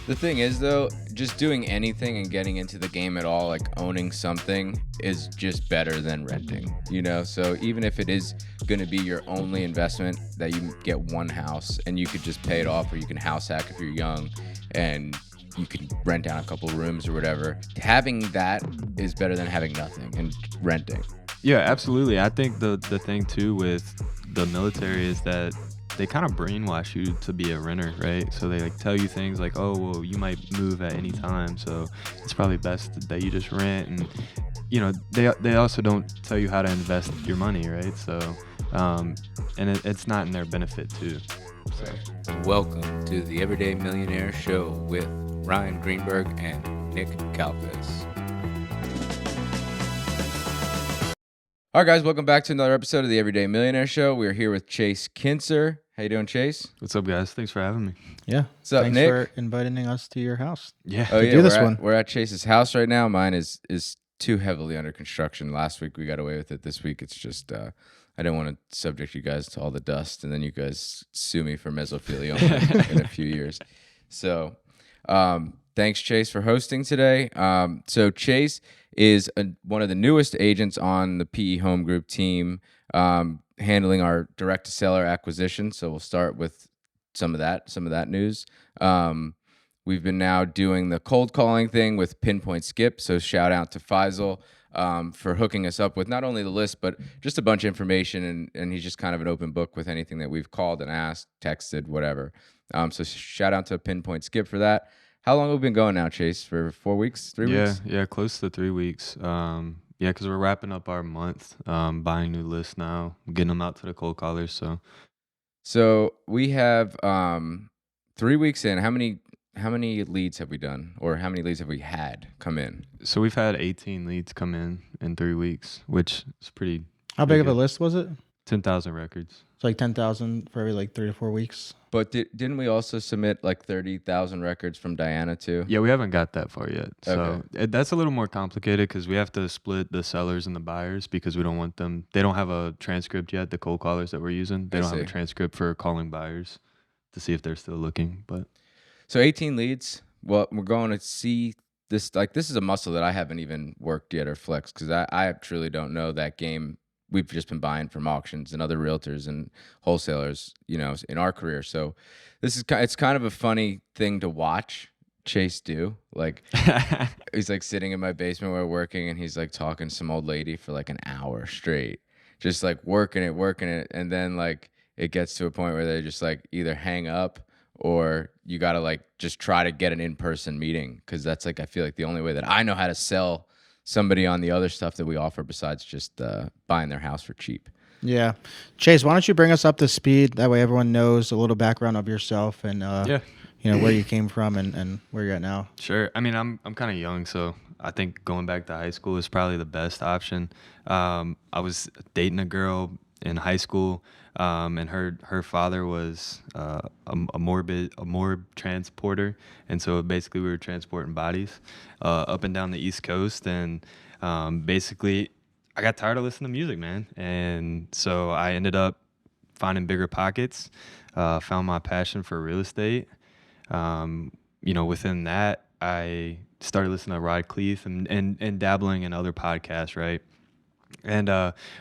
The thing is, though, just doing anything and getting into the game at all, like owning something, is just better than renting, you know? So even if it is going to be your only investment, that you get one house and you could just pay it off, or you can house hack if you're young and you can rent down a couple rooms or whatever, having that is better than having nothing and renting. Yeah, absolutely. I think the thing too with the military is that they kind of brainwash you to be a renter, right? So they like tell you things like, oh, well, you might move at any time, so it's probably best that you just rent. And they also don't tell you how to invest your money, right? So and it's not in their benefit too. So. Welcome to the Everyday Millionaire Show with Ryan Greenberg and Nick Kalfas. All right, guys, welcome back to another episode of the Everyday Millionaire Show. We're here with Chase Kincer. How you doing, Chase? What's up, guys? Thanks for having me. Yeah. What's up, Thanks Nick? for inviting us to your house. Yeah. Oh, yeah, do this one. We're at Chase's house right now. Mine is too heavily under construction. Last week we got away with it. This week it's just I didn't want to subject you guys to all the dust, and then you guys sue me for mesothelioma in a few years. So thanks, Chase, for hosting today. So Chase is one of the newest agents on the PE Home Group team, handling our direct-to-seller acquisition. So we'll start with some of that news. We've been now doing the cold calling thing with Pinpoint Skip. So shout out to Faisal for hooking us up with not only the list, but just a bunch of information. And he's just kind of an open book with anything that we've called and asked, texted, whatever. So shout out to Pinpoint Skip for that. How long have we been going now, Chase? For 4 weeks, 3 weeks? Yeah, close to 3 weeks. Yeah, because we're wrapping up our month, buying new lists now, getting them out to the cold callers. So we have 3 weeks in. How many leads have we done, or how many leads have we had come in? So we've had 18 leads come in 3 weeks, which is pretty. How big of a list was it? 10,000 records. It's like 10,000 for every 3 to 4 weeks. But didn't we also submit like 30,000 records from Diana too? Yeah, we haven't got that far yet. So Okay. that's a little more complicated because we have to split the sellers and the buyers because we don't want them. They don't have a transcript yet. The cold callers that we're using, they don't have a transcript for calling buyers to see if they're still looking. But so 18 leads. Well, we're going to see this. Like, this is a muscle that I haven't even worked yet or flexed, because I truly don't know that game. We've just been buying from auctions and other realtors and wholesalers, in our career. So it's kind of a funny thing to watch Chase do. Like, he's like sitting in my basement where we're working, and he's like talking to some old lady for like an hour straight, just like working it. And then like it gets to a point where they just like either hang up, or you got to like just try to get an in-person meeting. Cause that's like, I feel like the only way that I know how to sell somebody on the other stuff that we offer besides just buying their house for cheap. Yeah. Chase, why don't you bring us up to speed? That way everyone knows a little background of yourself and where you came from and where you're at now. Sure. I mean, I'm kind of young, so I think going back to high school is probably the best option. I was dating a girl in high school, and her father was a morb transporter, and so basically we were transporting bodies up and down the East Coast, and basically I got tired of listening to music, man, and so I ended up finding bigger pockets, found my passion for real estate. Within that, I started listening to Rod Cleef and dabbling in other podcasts, right? And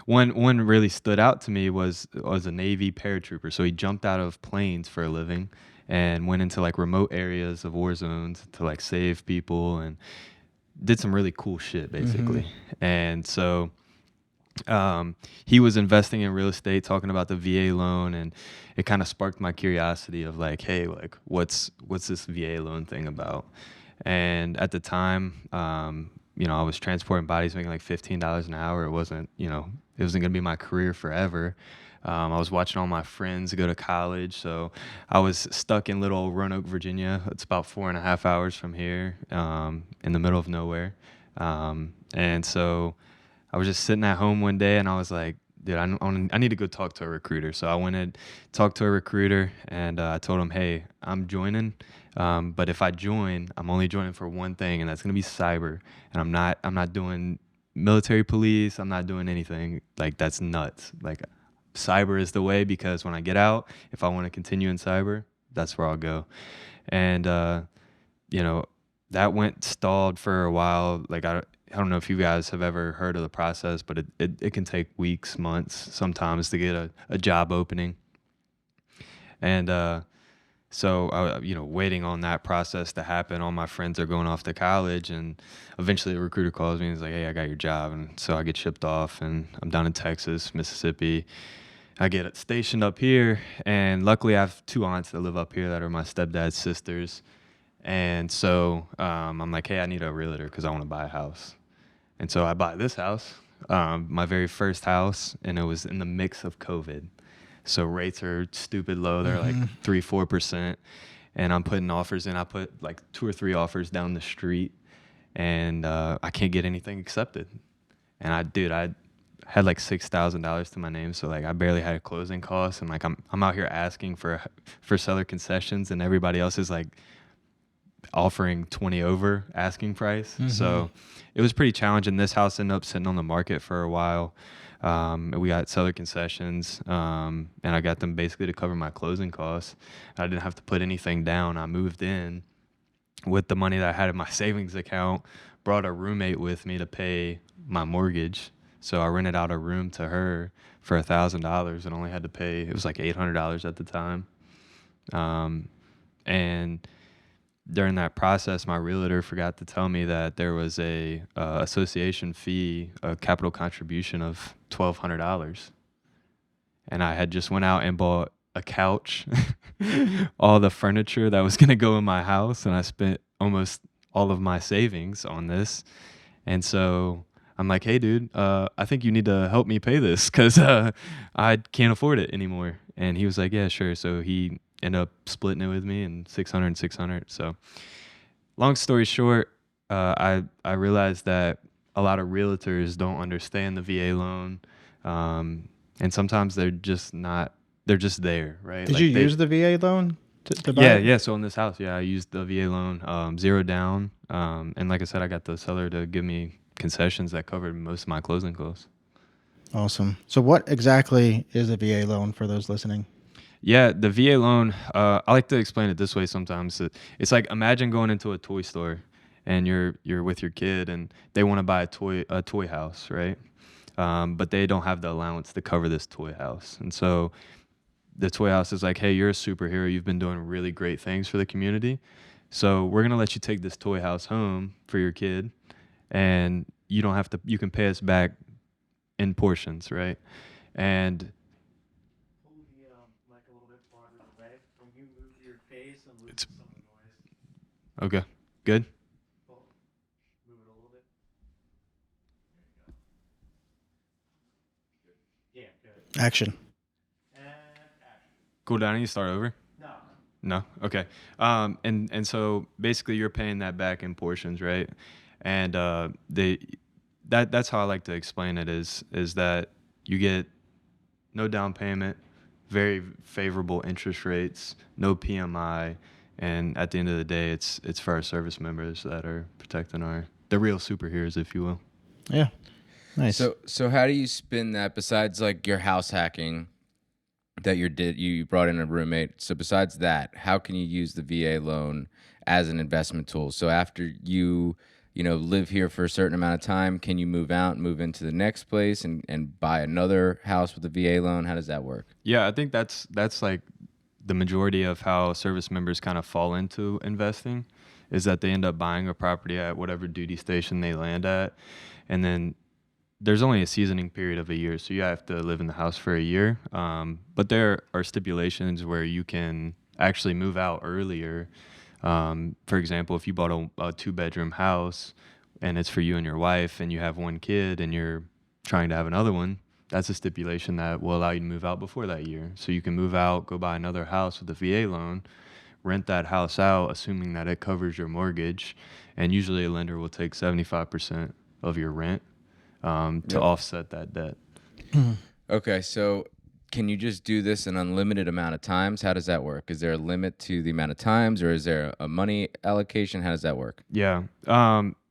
one really stood out to me was a Navy paratrooper. So he jumped out of planes for a living and went into like remote areas of war zones to like save people and did some really cool shit basically. Mm-hmm. And so he was investing in real estate, talking about the VA loan, and it kind of sparked my curiosity of like, hey, like what's this VA loan thing about? And at the time, I was transporting bodies, making like $15 an hour. It wasn't going to be my career forever. I was watching all my friends go to college. So I was stuck in little Roanoke, Virginia. It's about 4.5 hours from here, in the middle of nowhere. And so I was just sitting at home one day and I was like, dude, I need to go talk to a recruiter. So I went and talked to a recruiter, and I told him, hey, I'm joining. But if I join, I'm only joining for one thing, and that's going to be cyber. And I'm not doing military police. I'm not doing anything. Like, that's nuts. Like, cyber is the way, because when I get out, if I want to continue in cyber, that's where I'll go. And that went stalled for a while. Like I don't know if you guys have ever heard of the process, but it can take weeks, months sometimes to get a job opening. And so waiting on that process to happen. All my friends are going off to college, and eventually a recruiter calls me and is like, "Hey, I got your job." And so I get shipped off, and I'm down in Texas, Mississippi. I get stationed up here, and luckily I have 2 aunts that live up here that are my stepdad's sisters. And so I'm like, "Hey, I need a realtor because I want to buy a house." And so I buy this house, my very first house, and it was in the mix of COVID. So rates are stupid low. They're like 3-4%. And I'm putting offers in. I put like 2 or 3 offers down the street, and I can't get anything accepted. And I had like $6,000 to my name, so like I barely had a closing cost, and like I'm out here asking for seller concessions, and everybody else is like offering 20 over asking price. So it was pretty challenging. This house ended up sitting on the market for a while. We got seller concessions, and I got them basically to cover my closing costs. I didn't have to put anything down. I moved in with the money that I had in my savings account, brought a roommate with me to pay my mortgage. So I rented out a room to her for $1,000 and only had to pay, it was like $800 at the time. And during that process, my realtor forgot to tell me that there was a association fee, a capital contribution of $1,200. And I had just went out and bought a couch, all the furniture that was going to go in my house, and I spent almost all of my savings on this. And so I'm like, "Hey, dude, I think you need to help me pay this because I can't afford it anymore." And he was like, "Yeah, sure." So he ended up splitting it with me, and 600 and 600. So long story short, I realized that a lot of realtors don't understand the VA loan. And sometimes they're just there, right? Did you use the VA loan to buy it? Yeah. So in this house, I used the VA loan, 0 down. And like I said, I got the seller to give me concessions that covered most of my closing costs. Awesome. So what exactly is a VA loan for those listening? Yeah, the VA loan, I like to explain it this way sometimes. It's like, imagine going into a toy store and you're with your kid and they want to buy a toy house, right? But they don't have the allowance to cover this toy house. And so the toy house is like, "Hey, you're a superhero. You've been doing really great things for the community. So we're going to let you take this toy house home for your kid, and you can pay us back in portions," right? And Like a little bit farther away. When you move your face and lose It's- some noise. okay, good. Move it a little bit. Yeah, good. Action. Cool down. You start over. No? Okay. And so basically you're paying that back in portions, right? And that's how I like to explain it is that you get no down payment, very favorable interest rates, no PMI, and at the end of the day it's for our service members that are protecting the real superheroes, if you will. Yeah. Nice. So how do you spin that besides like your house hacking that you brought in a roommate? So besides that, how can you use the VA loan as an investment tool? So after you live here for a certain amount of time, can you move out and move into the next place and buy another house with a VA loan? How does that work? Yeah, I think that's like the majority of how service members kind of fall into investing is that they end up buying a property at whatever duty station they land at. And then there's only a seasoning period of a year, so you have to live in the house for a year. But there are stipulations where you can actually move out earlier. For example, if you bought a 2-bedroom house and it's for you and your wife and you have 1 kid and you're trying to have another one, that's a stipulation that will allow you to move out before that year. So you can move out, go buy another house with a VA loan, rent that house out, assuming that it covers your mortgage. And usually a lender will take 75% of your rent to offset that debt. Okay, so can you just do this an unlimited amount of times? How does that work? Is there a limit to the amount of times, or is there a money allocation? How does that work? Yeah.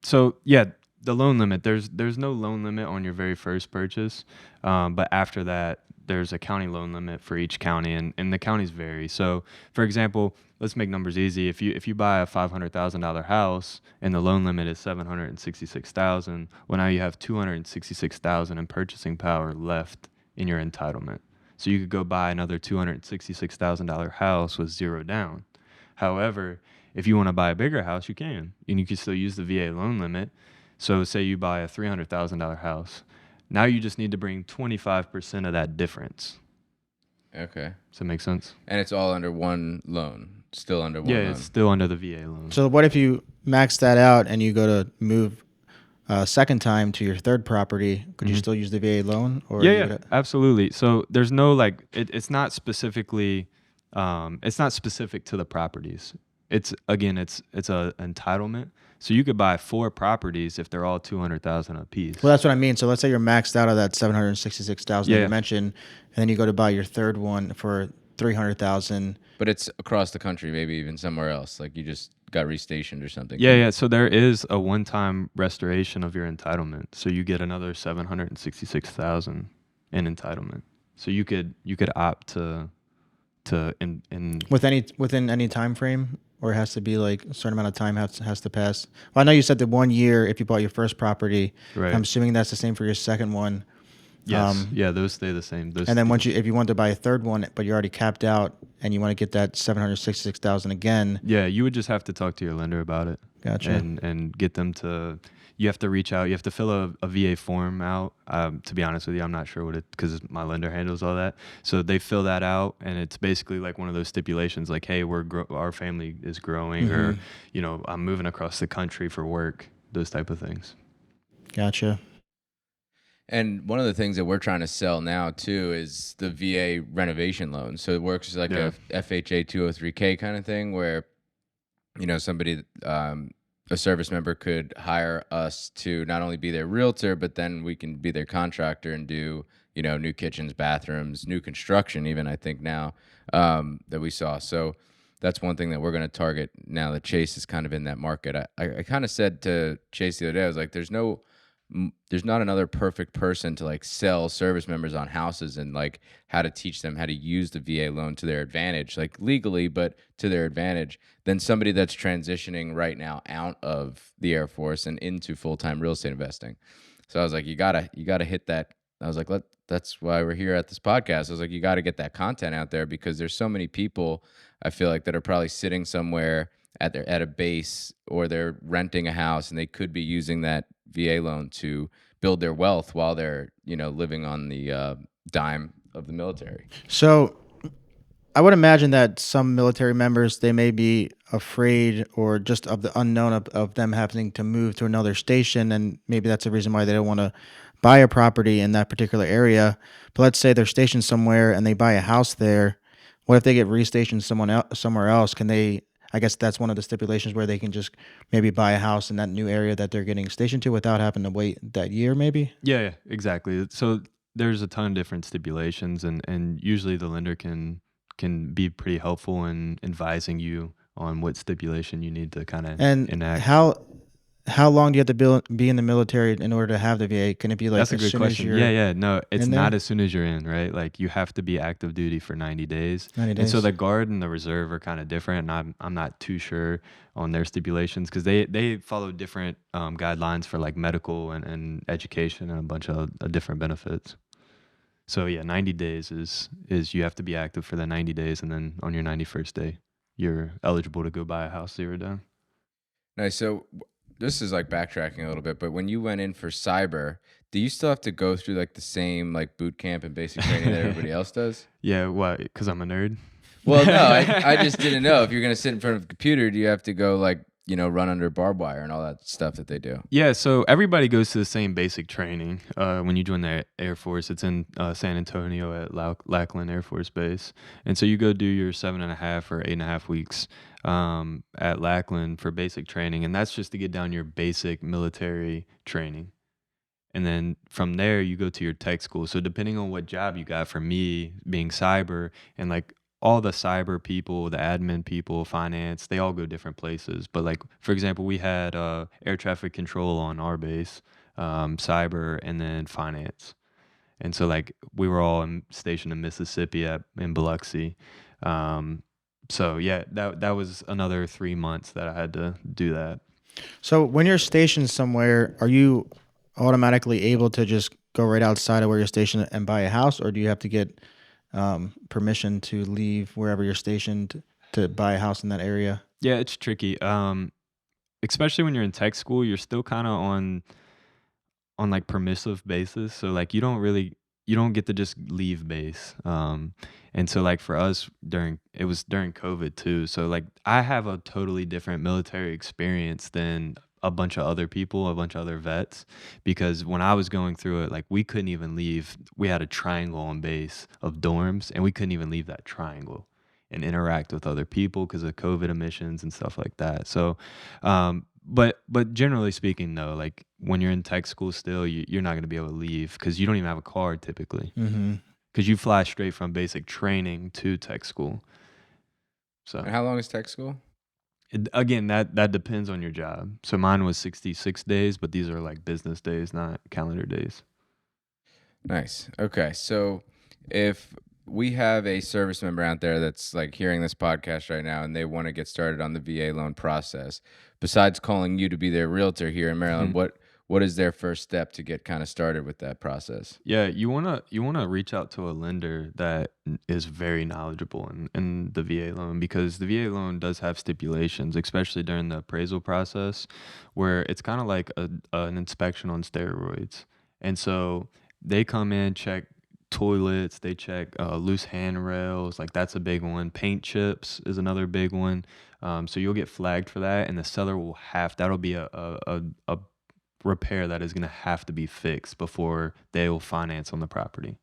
So yeah, the loan limit. There's no loan limit on your very first purchase, but after that, there's a county loan limit for each county, and the counties vary. So, for example, let's make numbers easy. If you buy a $500,000 house and the loan limit is $766,000, well, now you have $266,000 in purchasing power left in your entitlement. So you could go buy another $266,000 house with zero down. However, if you want to buy a bigger house, you can, and you can still use the VA loan limit. So say you buy a $300,000 house. Now you just need to bring 25% of that difference. Okay. Does that make sense? And it's all under one loan. Still under one loan. Yeah, it's still under the VA loan. So what if you max that out and you go to move second time to your third property? Could you still use the VA loan? Or Yeah, absolutely. So there's no like it's not specifically it's not specific to the properties. It's a entitlement. So you could buy 4 properties if they're all $200,000 a piece. Well, that's what I mean. So let's say you're maxed out of that $766,000 you mentioned, and then you go to buy your third one for $300,000. But it's across the country, maybe even somewhere else. Like you just got restationed or something. Yeah. So there is a one-time restoration of your entitlement. So you get another $766,000 in entitlement. So you could opt to within any time frame, or it has to be like a certain amount of time has to pass. Well, I know you said that 1 year if you bought your first property. Right. I'm assuming that's the same for your second one. Yes. Those stay the same. And then if you want to buy a third one, but you're already capped out, and you want to get that $766,000 again. Yeah, you would just have to talk to your lender about it. Gotcha. And get them to. You have to reach out. You have to fill a VA form out. To be honest with you, I'm not sure what because my lender handles all that. So they fill that out, and it's basically like one of those stipulations, like, hey, our family is growing, or I'm moving across the country for work. Those type of things. Gotcha. And one of the things that we're trying to sell now too is the VA renovation loan. So it works like a FHA 203K kind of thing, where somebody. A service member could hire us to not only be their realtor, but then we can be their contractor and do, new kitchens, bathrooms, new construction, even I think now that we saw. So that's one thing that we're going to target now that Chase is kind of in that market. I kind of said to Chase the other day, I was like, there's not another perfect person to like sell service members on houses and like how to teach them how to use the VA loan to their advantage, like legally, but to their advantage, than somebody that's transitioning right now out of the Air Force and into full-time real estate investing. So I was like, you gotta hit that. I was like, that's why we're here at this podcast. I was like, you got to get that content out there, because there's so many people I feel like that are probably sitting somewhere at a base, or they're renting a house, and they could be using that VA loan to build their wealth while they're living on the dime of the military. So I would imagine that some military members, they may be afraid or just of the unknown of them having to move to another station, and maybe that's the reason why they don't want to buy a property in that particular area. But let's say they're stationed somewhere and they buy a house there. What if they get restationed somewhere else? Can they? I guess that's one of the stipulations where they can just maybe buy a house in that new area that they're getting stationed to without having to wait that year, maybe? Yeah, exactly. So there's a ton of different stipulations, and usually the lender can be pretty helpful in advising you on what stipulation you need to kind of enact. How long do you have to be in the military in order to have the VA? Can it be like that's a good question? No, it's not as soon as you're in, right? Like you have to be active duty for 90 days. 90 days. And so the Guard and the Reserve are kind of different, and I'm not too sure on their stipulations, because they follow different guidelines for like medical and education and a bunch of different benefits. So 90 days is you have to be active for the 90 days, and then on your 91st day, you're eligible to go buy a house 0 down. Nice. So this is like backtracking a little bit, but when you went in for cyber, do you still have to go through like the same like boot camp and basic training that everybody else does? Yeah, why? Because I'm a nerd? Well, no, I just didn't know. If you're going to sit in front of a computer, do you have to go like, run under barbed wire and all that stuff that they do? Yeah, so everybody goes to the same basic training. When you join the Air Force, it's in San Antonio at Lackland Air Force Base. And so you go do your 7.5 or 8.5 weeks at Lackland for basic training. And that's just to get down your basic military training. And then from there, you go to your tech school. So depending on what job you got, for me, being cyber, and like all the cyber people, the admin people, finance, they all go different places. But like, for example, we had air traffic control on our base, cyber, and then finance. And so like we were all stationed in Mississippi in Biloxi. So yeah, that was another 3 months that I had to do that. So when you're stationed somewhere, are you automatically able to just go right outside of where you're stationed and buy a house, or do you have to get permission to leave wherever you're stationed to buy a house in that area? Yeah, it's tricky. Especially when you're in tech school, you're still kind of on like permissive basis. So like you don't get to just leave base. And so like for us it was during COVID too. So like I have a totally different military experience than a bunch of other people, a bunch of other vets, because when I was going through it, like we couldn't even leave. We had a triangle on base of dorms, and we couldn't even leave that triangle and interact with other people because of COVID emissions and stuff like that. So, but generally speaking, though, like when you're in tech school, still you're not going to be able to leave because you don't even have a card typically, Mm-hmm. because you fly straight from basic training to tech school. So And how long is tech school? again, that depends on your job. So mine was 66 days, but these are like business days, not calendar days. Nice. Okay. So if we have a service member out there that's like hearing this podcast right now and they want to get started on the VA loan process, besides calling you to be their realtor here in Maryland, what is their first step to get kind of started with that process? Yeah, you wanna reach out to a lender that is very knowledgeable in the VA loan, because the VA loan does have stipulations, especially during the appraisal process, where it's kind of like an inspection on steroids. And so they come in, check toilets, they check loose handrails, like that's a big one. Paint chips is another big one. So you'll get flagged for that, and the seller that'll be a repair that is going to have to be fixed before they will finance on the property.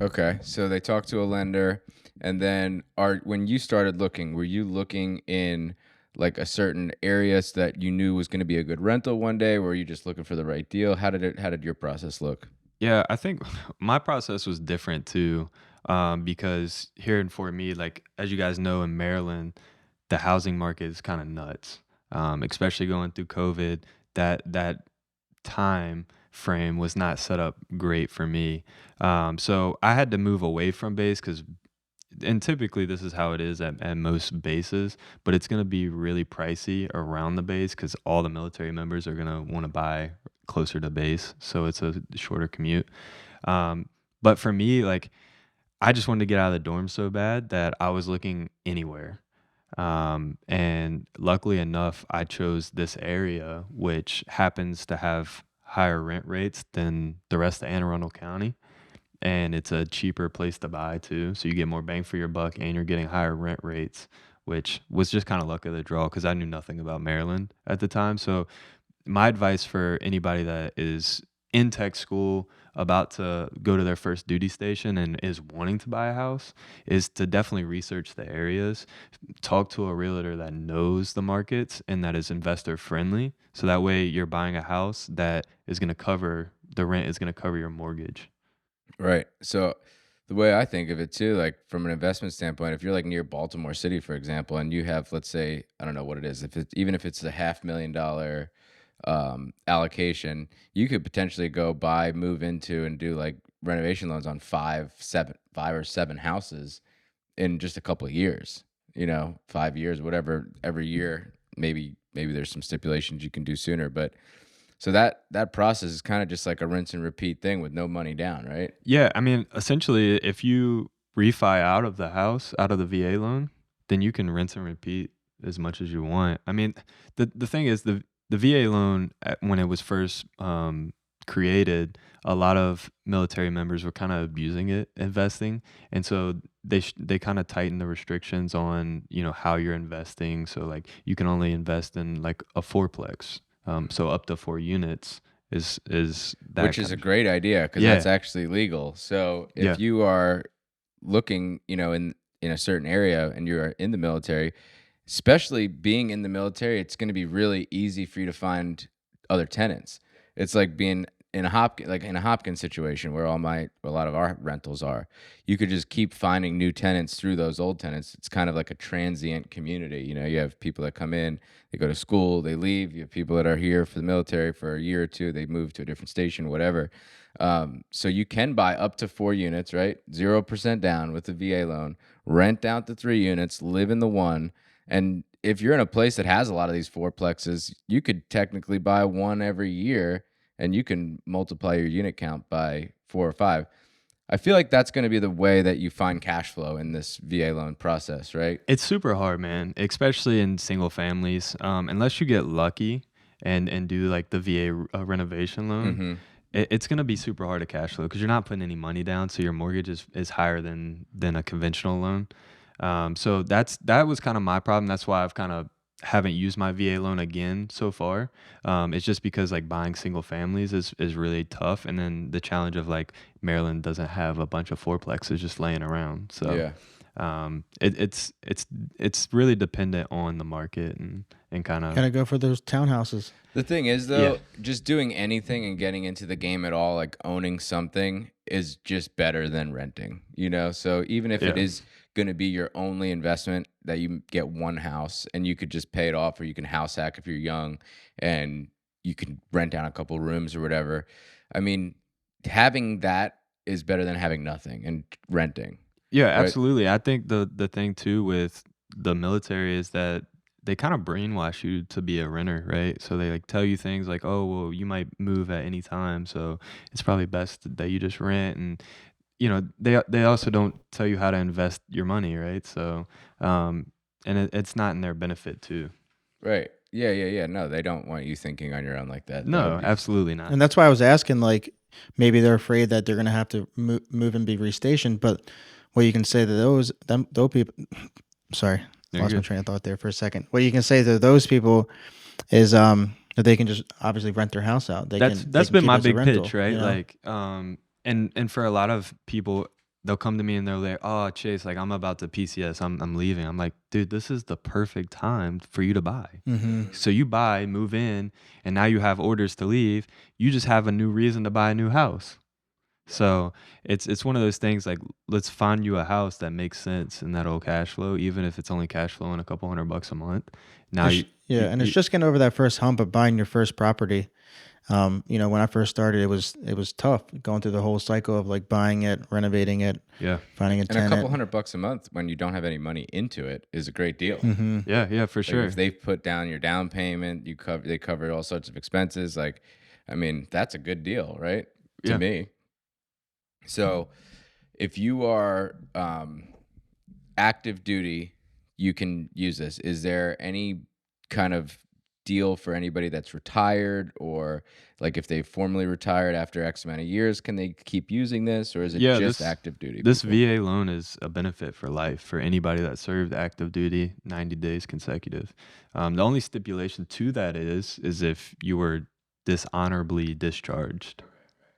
Okay. So they talk to a lender, and then when you started looking, were you looking in like a certain area so that you knew was going to be a good rental one day? Or were you just looking for the right deal? How did your process look? Yeah, I think my process was different too, because here in Fort Meade, like as you guys know, in Maryland, the housing market is kind of nuts, especially going through COVID. That time frame was not set up great for me. So I had to move away from base and typically this is how it is at most bases, but it's going to be really pricey around the base because all the military members are going to want to buy closer to base. So it's a shorter commute. But for me, like I just wanted to get out of the dorm so bad that I was looking anywhere. And luckily enough, I chose this area, which happens to have higher rent rates than the rest of Anne Arundel County. And it's a cheaper place to buy too. So you get more bang for your buck and you're getting higher rent rates, which was just kind of luck of the draw because I knew nothing about Maryland at the time. So my advice for anybody that is in tech school, about to go to their first duty station and is wanting to buy a house, is to definitely research the areas, talk to a realtor that knows the markets and that is investor friendly. So that way you're buying a house that is going to cover the rent, is going to cover your mortgage. Right. So the way I think of it too, like from an investment standpoint, if you're like near Baltimore City, for example, and you have, let's say, I don't know what it is, even if it's a $500,000 allocation, you could potentially go buy, move into, and do like renovation loans on five or seven houses in just a couple of years. 5 years, whatever, every year. Maybe there's some stipulations you can do sooner, but so that process is kind of just like a rinse and repeat thing with no money down, right? Yeah, I mean, essentially, if you refi out of the house, out of the VA loan, then you can rinse and repeat as much as you want. I mean, the thing is, the VA loan, when it was first created, a lot of military members were kind of abusing it, investing, and so they kind of tightened the restrictions on how you're investing. So like you can only invest in like a fourplex, so up to 4 units is that Which is a great idea because Yeah. that's actually legal. So if Yeah. you are looking, in a certain area and you're in the military, especially being in the military, it's going to be really easy for you to find other tenants. It's like being in a Hopkins situation where a lot of our rentals are, you could just keep finding new tenants through those old tenants. It's kind of like a transient community. You have people that come in, they go to school, they leave. You have people that are here for the military for a year or two, they move to a different station, whatever. So you can buy up to 4 units, right? 0% down with the VA loan, rent out the 3 units, live in the one. And if you're in a place that has a lot of these fourplexes, you could technically buy one every year and you can multiply your unit count by 4 or 5. I feel like that's going to be the way that you find cash flow in this VA loan process, right? It's super hard, man, especially in single families. Unless you get lucky and do like the VA renovation loan, it's going to be super hard to cash flow because you're not putting any money down. So your mortgage is higher than a conventional loan. So that was kind of my problem. That's why I've kind of haven't used my VA loan again so far. It's just because like buying single families is really tough. And then the challenge of like Maryland doesn't have a bunch of fourplexes just laying around. So Yeah. it's really dependent on the market and kind of Gotta go for those townhouses. The thing is, though, Yeah. just doing anything and getting into the game at all, like owning something, is just better than renting, So even if it Yeah. is going to be your only investment, that you get one house and you could just pay it off, or you can house hack if you're young and you can rent out a couple rooms or whatever. I mean, having that is better than having nothing and renting. Yeah, Right. absolutely. I think the thing too with the military is that they kind of brainwash you to be a renter, right? So they like tell you things like, "Oh, well, you might move at any time, so it's probably best that you just rent." And they also don't tell you how to invest your money, right? So and it's not in their benefit too. Right. Yeah. No, they don't want you thinking on your own like that. That No, would be- absolutely not. And that's why I was asking, like, maybe they're afraid that they're going to have to move and be restationed. But what you can say to those people, sorry, You're lost my good. train of thought there for a second. What you can say to those people is that they can just obviously rent their house out. That's they been keep my it as a big rental, pitch, right? you know? Like and for a lot of people, they'll come to me and they're like, "Oh, Chase, like I'm about to PCS, I'm leaving." I'm like, "Dude, this is the perfect time for you to buy." Mhm. So you buy, move in, and now you have orders to leave. You just have a new reason to buy a new house. So it's one of those things like, let's find you a house that makes sense and that'll cash flow, even if it's only cash flowing a couple $100 a month. Now It's- and it's just getting over that first hump of buying your first property. When I first started, it was tough going through the whole cycle of like buying it, renovating it, yeah. finding a And tenant. a couple $100 a month when you don't have any money into it is a great deal. Mhm. Yeah, for Like, sure. if they put down your down payment, they cover all sorts of expenses. Like, I mean, that's a good deal, right? To Yeah. me. So, if you are active duty, you can use this. Is there any kind of deal for anybody that's retired, or like if they formally retired after X amount of years, can they keep using this, or is it Yeah, just this- active duty? This people? VA loan is a benefit for life for anybody that served active duty 90 days consecutive. The only stipulation to that is if you were dishonorably discharged.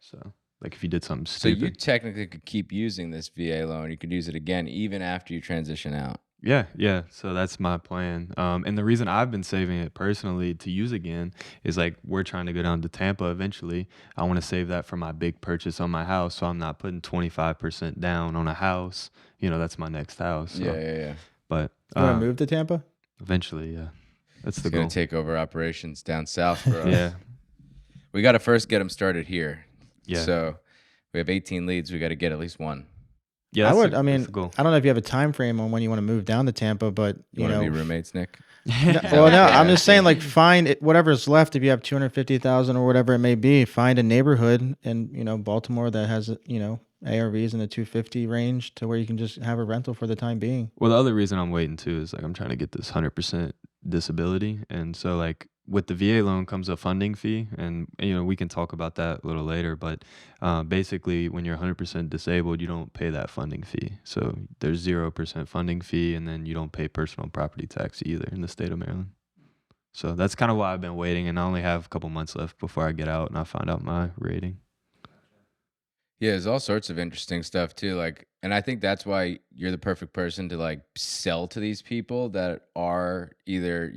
So, like if you did something So you stupid. technically could keep using this VA loan. You could use it again even after you transition out. Yeah. So that's my plan. And the reason I've been saving it personally to use again is like we're trying to go down to Tampa eventually. I want to save that for my big purchase on my house, so I'm not putting 25% down on a house. That's my next house. So. Yeah. But You want to move to Tampa? eventually, yeah, that's It's the going goal. to take over operations down south for us. Yeah, We got to first get them started here. yeah, So we have 18 leads. We got to get at least one. yeah. I would. That's the goal. I don't know if you have a time frame on when you want to move down to Tampa, but You want to be roommates, Nick? Well, no, I'm just saying, like, find it, whatever's left. If you have 250,000 or whatever it may be, find a neighborhood in Baltimore that has ARVs in the 250 range to where you can just have a rental for the time being. Well, the other reason I'm waiting too is like I'm trying to get this 100% disability, and so like with the VA loan comes a funding fee, and we can talk about that a little later. But basically, when you're 100% disabled, you don't pay that funding fee. So there's 0% funding fee, and then you don't pay personal property tax either in the state of Maryland. So that's kind of why I've been waiting, and I only have a couple months left before I get out and I find out my rating. Yeah, there's all sorts of interesting stuff too. Like, and I think that's why you're the perfect person to like sell to these people that are either,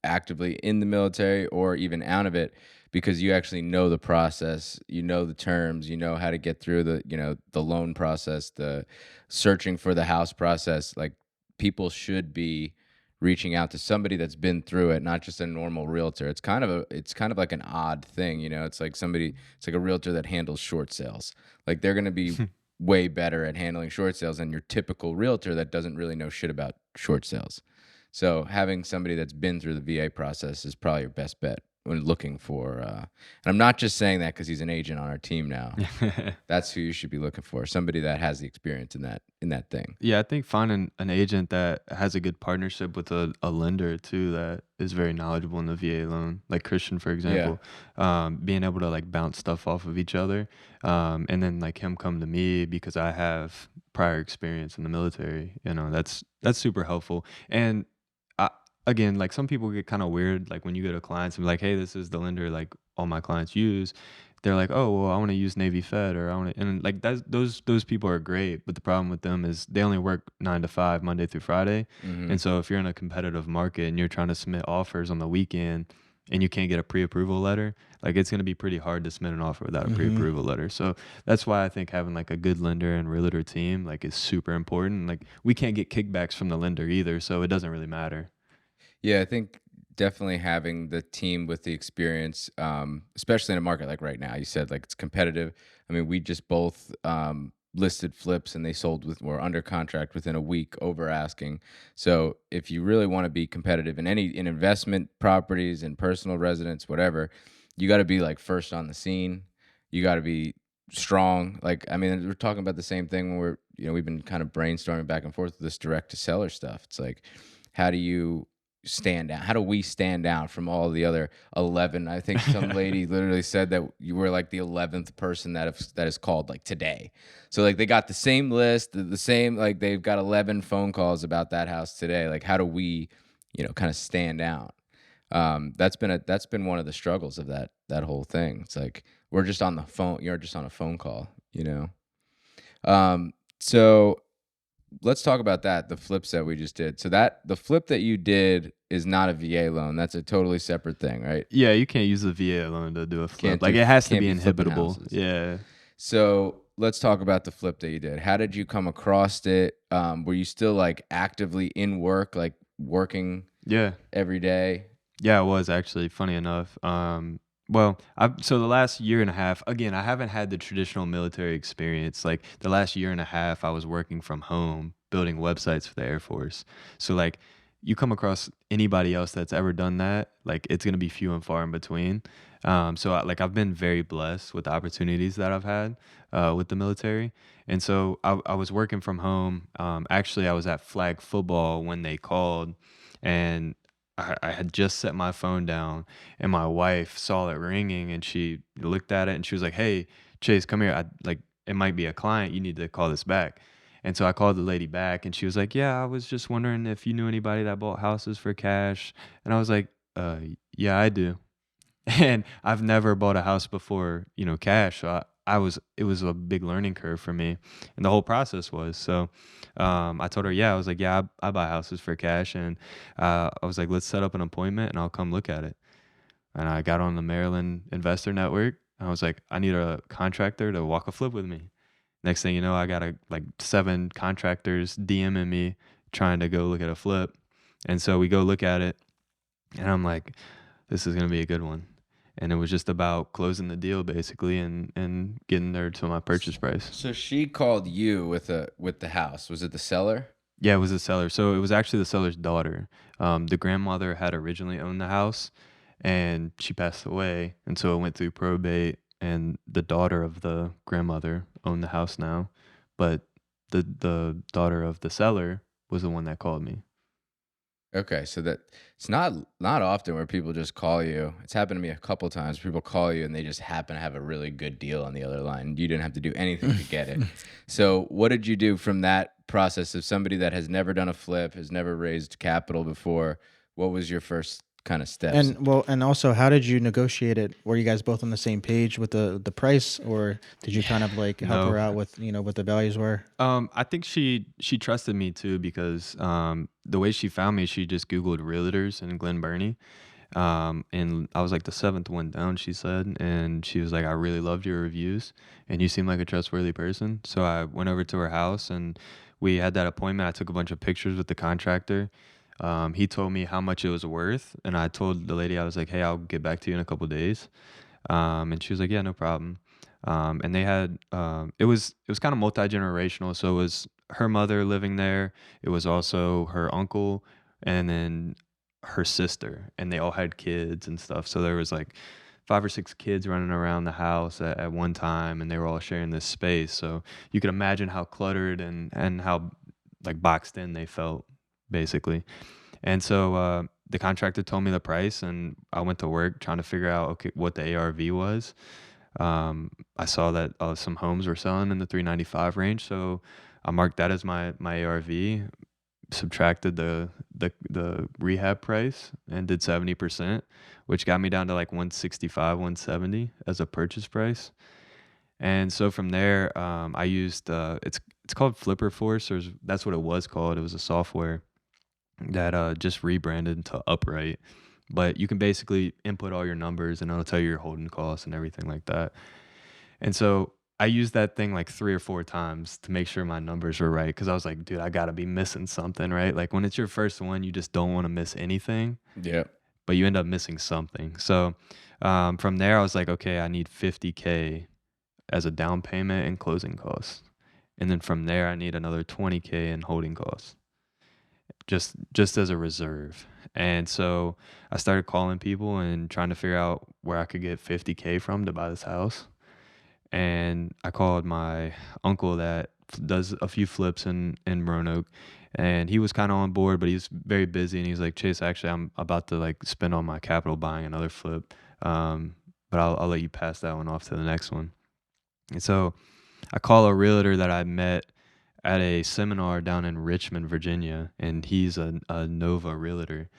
actively in the military or even out of it, because you actually know the process, you know the terms, you know how to get through the loan process, the searching for the house process. Like, people should be reaching out to somebody that's been through it, not just a normal realtor. It's kind of like an odd thing, it's like it's like a realtor that handles short sales. Like, they're going to be way better at handling short sales than your typical realtor that doesn't really know shit about short sales. So having somebody that's been through the VA process is probably your best bet when looking for. And I'm not just saying that because he's an agent on our team now. That's who you should be looking for. Somebody that has the experience in that thing. Yeah, I think finding an agent that has a good partnership with a lender too that is very knowledgeable in the VA loan, like Christian, for example, being able to like bounce stuff off of each other, and then like him come to me because I have prior experience in the military. That's super helpful. And again, like some people get kind of weird, like when you go to clients and be like, hey, this is the lender like all my clients use. They're like, oh, well, I want to use Navy Fed, or I want to, and like those people are great, but the problem with them is they only work 9 to 5 Monday through Friday, and so if you're in a competitive market and you're trying to submit offers on the weekend and you can't get a pre-approval letter, like it's going to be pretty hard to submit an offer without a pre-approval letter. So that's why I think having like a good lender and realtor team like is super important. Like we can't get kickbacks from the lender either, so it doesn't really matter. Yeah, I think definitely having the team with the experience, especially in a market like right now. You said like it's competitive. I mean, we just both listed flips and they sold were under contract within a week over asking. So if you really want to be competitive in investment properties and personal residence, whatever, you got to be like first on the scene. You got to be strong. Like, I mean, we're talking about the same thing when we've been kind of brainstorming back and forth with this direct to seller stuff. It's like, how do you stand out? How do we stand out from all the other 11? I think some lady literally said that you were like the 11th person that is called like today. So like they got the same list, the same, like they've got 11 phone calls about that house today. Like, how do we, kind of stand out? That's been one of the struggles of that whole thing. It's like we're just on the phone. You're just on a phone call, So let's talk about that, the flips that we just did. So the flip that you did is not a VA loan. That's a totally separate thing, right? Yeah, you can't use the VA loan to do a flip. Like it has to be inhibitable. Yeah. So let's talk about the flip that you did. How did you come across it? Were you still like actively in work, like working every day? Yeah, it was actually, funny enough. So the last year and a half, again, I haven't had the traditional military experience. Like the last year and a half, I was working from home, building websites for the Air Force. So like you come across anybody else that's ever done that, like it's going to be few and far in between. I've been very blessed with the opportunities that I've had with the military. And so I was working from home. Actually, I was at flag football when they called, and I had just set my phone down, and my wife saw it ringing, and she looked at it, and she was like, "Hey, Chase, come here. It might be a client. You need to call this back." And so I called the lady back, and she was like, "Yeah, I was just wondering if you knew anybody that bought houses for cash." And I was like, "Yeah, I do." And I've never bought a house before, cash. So it was a big learning curve for me, and the whole process was. So I told her, yeah, I was like, yeah, I buy houses for cash, and I was like, let's set up an appointment, and I'll come look at it. And I got on the Maryland Investor Network. And I was like, I need a contractor to walk a flip with me. Next thing you know, I got like 7 contractors DMing me trying to go look at a flip, and so we go look at it, and I'm like, this is gonna be a good one. And it was just about closing the deal basically and getting there to my purchase price. So she called you with the house. Was it the seller? Yeah, it was the seller. So it was actually the seller's daughter. The grandmother had originally owned the house, and she passed away. And so it went through probate, and the daughter of the grandmother owned the house now. But the daughter of the seller was the one that called me. Okay, so that it's not often where people just call you. It's happened to me a couple of times. People call you and they just happen to have a really good deal on the other line. You didn't have to do anything to get it. So what did you do from that process of somebody that has never done a flip, has never raised capital before? What was your first kind of steps. And also, how did you negotiate it? Were you guys both on the same page with the price, or did you kind of like help No. her out with what the values were? I think she trusted me too because the way she found me, she just Googled realtors in Glen Burnie. And I was like the seventh one down, she said, and she was like, I really loved your reviews and you seem like a trustworthy person. So I went over to her house and we had that appointment. I took a bunch of pictures with the contractor. He told me how much it was worth, and I told the lady, I was like, hey, I'll get back to you in a couple days. And she was like, yeah, no problem. And they had it was kind of multi-generational. So it was her mother living there. It was also her uncle, and then her sister, and they all had kids and stuff. So there was like 5 or 6 kids running around the house at one time, and they were all sharing this space. So you could imagine how cluttered and how like boxed in they felt, basically. And so the contractor told me the price, and I went to work trying to figure out what the ARV was. I saw that some homes were selling in the 395 range, so I marked that as my ARV, subtracted the rehab price, and did 70%, which got me down to like 165, 170 as a purchase price. And so from there, I used it's called Flipper Force, or that's what it was called. It was a software that just rebranded to Upright. But you can basically input all your numbers and it'll tell you your holding costs and everything like that. And so I used that thing like 3 or 4 times to make sure my numbers were right, because I was like, dude, I gotta be missing something, right? Like when it's your first one, you just don't want to miss anything, Yeah. but you end up missing something. So from there, I was like, okay, I need $50K as a down payment and closing costs. And then from there, I need another $20K in holding costs, just as a reserve. And so I started calling people and trying to figure out where I could get $50K from to buy this house. And I called my uncle that does a few flips in Roanoke, and he was kind of on board, but he's very busy. And he's like, Chase, actually, I'm about to like spend all my capital buying another flip, but I'll let you pass that one off to the next one. And so I call a realtor that I met at a seminar down in Richmond, Virginia, and he's a Nova realtor.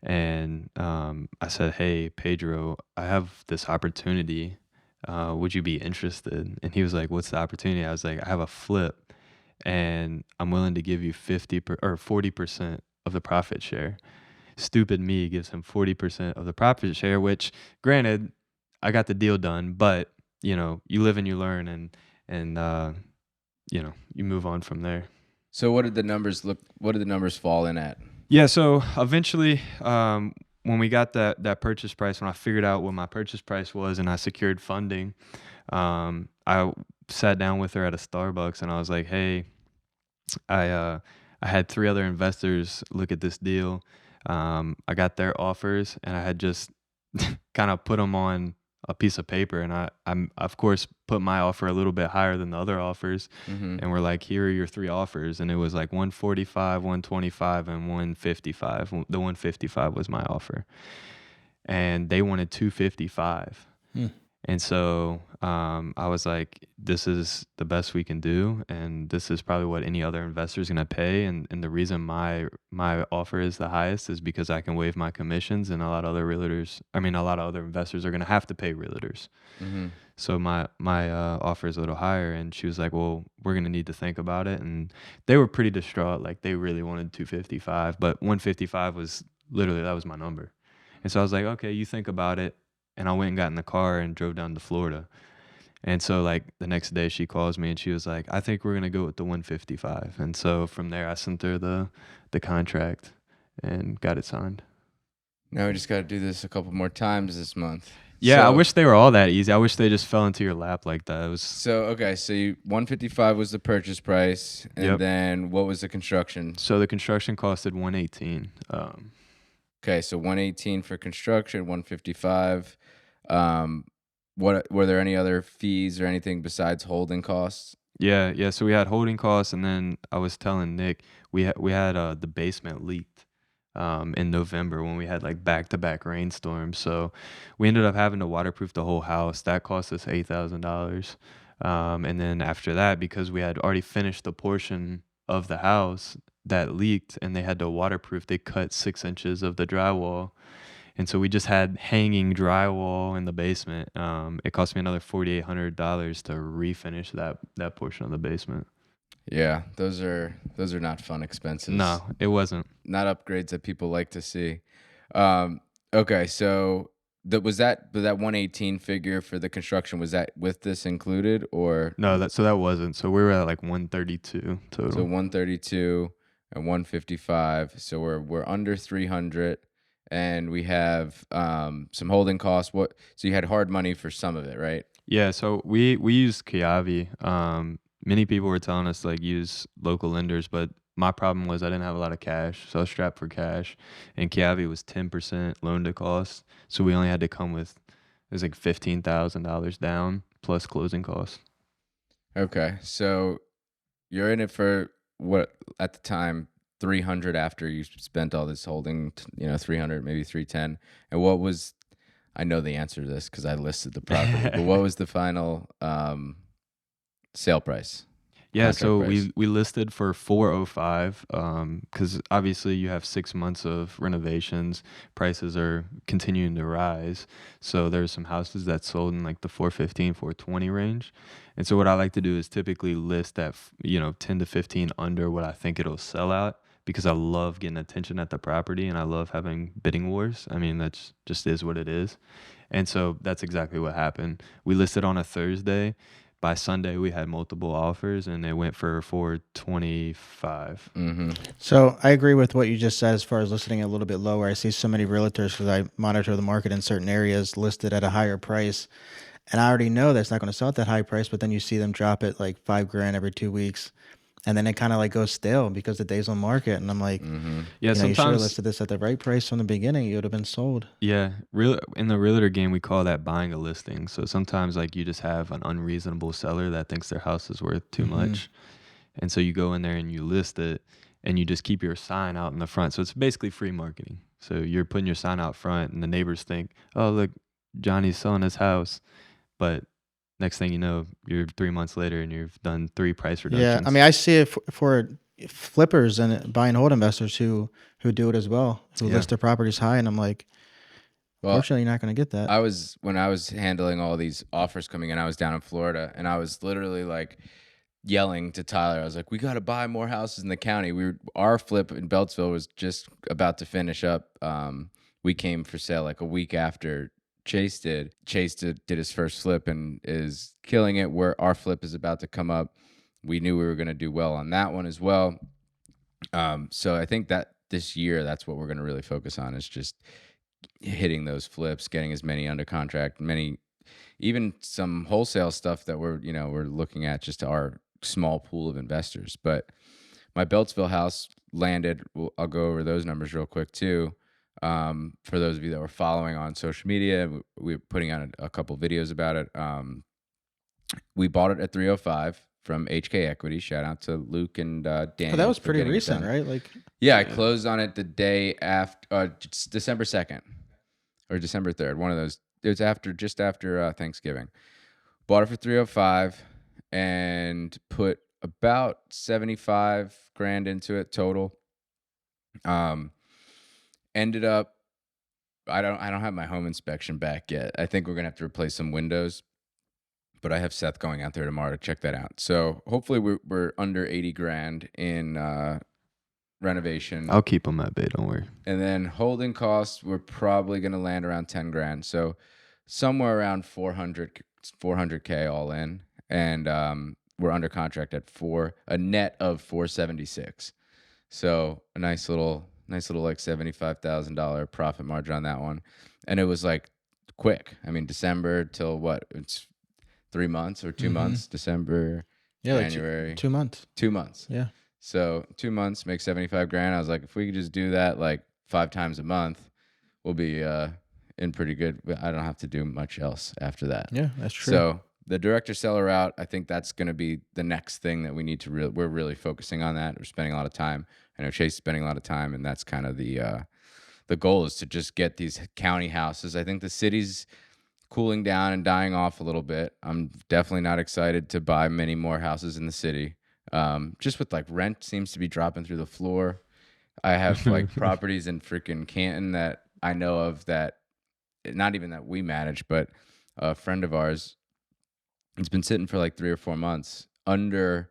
And I said, hey, Pedro, I have this opportunity. Would you be interested? And he was like, what's the opportunity? I was like, I have a flip, and I'm willing to give you 40% of the profit share. Stupid me gives him 40% of the profit share, which, granted, I got the deal done, but you live and you learn, and you move on from there. So what did the numbers look? What did the numbers fall in at? Yeah. So eventually, when we got that purchase price, when I figured out what my purchase price was and I secured funding, I sat down with her at a Starbucks and I was like, hey, I had 3 other investors look at this deal. I got their offers, and I had just kind of put them on a piece of paper, and I'm of course put my offer a little bit higher than the other offers, and we're like, here are your 3 offers, and it was like 145, 125, and 155. The 155 was my offer, and they wanted 255. And so I was like, this is the best we can do, and this is probably what any other investor is going to pay. And the reason my offer is the highest is because I can waive my commissions, and a lot of other investors are going to have to pay realtors. So my offer is a little higher. And she was like, well, we're going to need to think about it. And they were pretty distraught. Like they really wanted 255, but 155 was literally, that was my number. And so I was like, okay, you think about it. And I went and got in the car and drove down to Florida. And so like the next day she calls me and she was like, I think we're going to go with the 155. And so from there I sent her the contract and got it signed. Now we just got to do this a couple more times this month. Yeah, I wish they were all that easy. I wish they just fell into your lap like that. It was So 155 was the purchase price, and then what was the construction? So the construction costed 118. Okay, so 118 for construction, 155. What were there any other fees or anything besides holding costs? Yeah. So we had holding costs, and then I was telling Nick we had the basement leaked in November when we had like back-to-back rainstorms. So we ended up having to waterproof the whole house. That cost us $8,000. And then after that, because we had already finished the portion of the house that leaked and they had to waterproof, they cut 6 inches of the drywall. And so we just had hanging drywall in the basement. It cost me another $4,800 to refinish that portion of the basement. Yeah, those are not fun expenses. No, it wasn't. Not upgrades that people like to see. Okay, so was that 118 figure for the construction, was that with this included, or No, that wasn't. So we were at like 132 total. so 132 and 155. So we're under 300, and we have some holding costs. So you had hard money for some of it, right? Yeah, so we used Kiavi. Many people were telling us like use local lenders, but my problem was I didn't have a lot of cash, so I was strapped for cash, and Kiavi was 10% loan to cost, so we only had to come with it was like $15,000 down plus closing costs. Okay, so you're in it for what at the time 300 after you spent all this holding, 300, maybe 310. And what was, I know the answer to this because I listed the property, but what was the final sale price? Yeah, Contract so price? we listed for 405 because obviously you have 6 months of renovations, prices are continuing to rise. So there's some houses that sold in like the 415, 420 range. And so what I like to do is typically list at 10 to 15 under what I think it'll sell out because I love getting attention at the property and I love having bidding wars. I mean, that's just is what it is. And so that's exactly what happened. We listed on a Thursday. By Sunday, we had multiple offers, and they went for 425. So I agree with what you just said as far as listing a little bit lower. I see so many realtors because I monitor the market in certain areas listed at a higher price. And I already know that's not going to sell at that high price, but then you see them drop it like $5,000 every 2 weeks. And then it kind of like goes stale because the days on market. And I'm like, Yeah, you should have sometimes listed this at the right price from the beginning. You would have been sold. Yeah, in the realtor game, we call that buying a listing. So sometimes like you just have an unreasonable seller that thinks their house is worth too much. And so you go in there and you list it and you just keep your sign out in the front. So it's basically free marketing. So you're putting your sign out front and the neighbors think, oh, look, Johnny's selling his house. But next thing you know, you're 3 months later and you've done 3 price reductions. Yeah, I mean, I see it for flippers and buy and hold investors who do it as well, who list their properties high, and I'm like, fortunately, you're not going to get that. When I was handling all these offers coming in, I was down in Florida, and I was literally like yelling to Tyler. I was like, "We got to buy more houses in the county." Our flip in Beltsville was just about to finish up. We came for sale like a week after Chase did. Chase did his first flip and is killing it. Where our flip is about to come up, we knew we were going to do well on that one as well. So I think that this year, that's what we're going to really focus on, is just hitting those flips, getting as many under contract, even some wholesale stuff that we're looking at, just our small pool of investors. But my Beltsville house landed. I'll go over those numbers real quick too. For those of you that were following on social media, we're putting out a couple videos about it. We bought it at 305 from HK Equity. Shout out to Luke and Daniel. Oh, that was pretty recent, right? Yeah, I closed on it the day after December 2nd or December 3rd. One of those. It was just after Thanksgiving. Bought it for 305 and put about 75 grand into it total. Ended up, I don't have my home inspection back yet. I think we're gonna have to replace some windows, but I have Seth going out there tomorrow to check that out. So hopefully we're under 80 grand in renovation. I'll keep them at bay, don't worry. And then holding costs, we're probably gonna land around 10 grand. So somewhere around 400K all in, and we're under contract at a net of 476. So a nice little like $75,000 profit margin on that one. And it was like quick. I mean, December till what? It's 3 months or 2 months. December, January. Like 2 months. 2 months. Yeah. So 2 months makes 75 grand. I was like, if we could just do that like 5 times a month, we'll be in pretty good. I don't have to do much else after that. Yeah, that's true. So the director seller route, I think that's going to be the next thing that we need to we're really focusing on that. We're spending a lot of time. I know Chase is spending a lot of time, and that's kind of the goal, is to just get these county houses. I think the city's cooling down and dying off a little bit. I'm definitely not excited to buy many more houses in the city. Just with like rent seems to be dropping through the floor. I have like properties in freaking Canton that I know of that, not even that we manage, but a friend of ours, it's been sitting for like 3 or 4 months under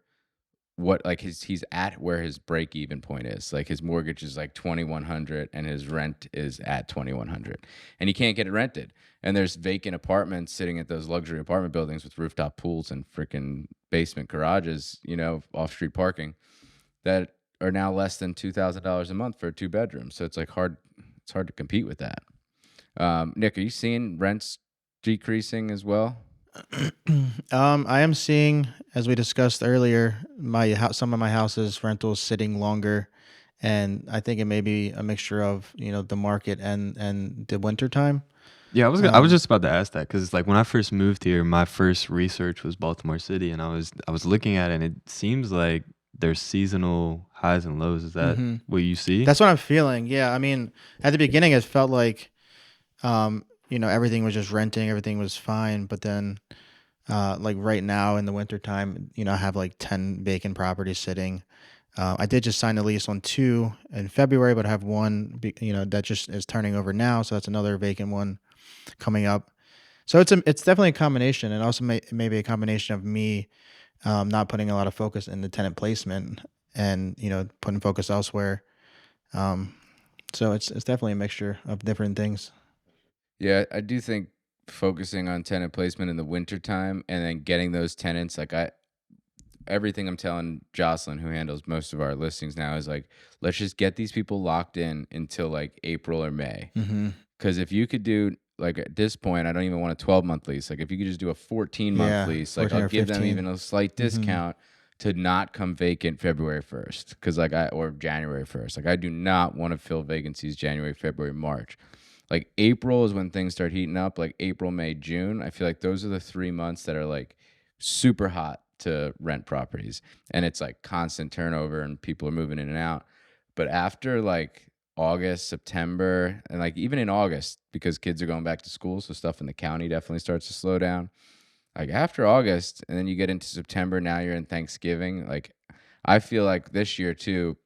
what like he's at where his break even point is. Like his mortgage is like 2,100 and his rent is at 2,100, and he can't get it rented. And there's vacant apartments sitting at those luxury apartment buildings with rooftop pools and freaking basement garages, off street parking, that are now less than $2,000 a month for a 2 bedroom. So it's like hard. It's hard to compete with that. Nick, are you seeing rents decreasing as well? I am seeing, as we discussed earlier, some of my houses rentals sitting longer, and I think it may be a mixture of the market and the winter time. Yeah, I was just about to ask that because like when I first moved here, my first research was Baltimore City, and I was looking at it, and it seems like there's seasonal highs and lows. Is that what you see? That's what I'm feeling. Yeah, I mean, at the beginning, it felt like, everything was just renting, everything was fine, but then, like right now in the wintertime, I have like 10 vacant properties sitting. I did just sign a lease on 2 in February, but I have one, that just is turning over now, so that's another vacant one coming up. So it's definitely a combination, and also maybe a combination of me not putting a lot of focus in the tenant placement and putting focus elsewhere. So it's definitely a mixture of different things. Yeah, I do think focusing on tenant placement in the wintertime and then getting those tenants, like everything I'm telling Jocelyn, who handles most of our listings now, is like, let's just get these people locked in until like April or May. Because if you could do, like at this point, I don't even want a 12-month lease. Like if you could just do a 14-month lease, like 14 I'll or give them 15. even a slight discount to not come vacant February 1st. Because or January 1st. Like I do not want to fill vacancies January, February, March. Like April is when things start heating up, like April, May, June. I feel like those are the 3 months that are like super hot to rent properties. And it's like constant turnover and people are moving in and out. But after like August, September, and like even in August, because kids are going back to school, so stuff in the county definitely starts to slow down. Like after August, and then you get into September, now you're in Thanksgiving. Like I feel like this year too,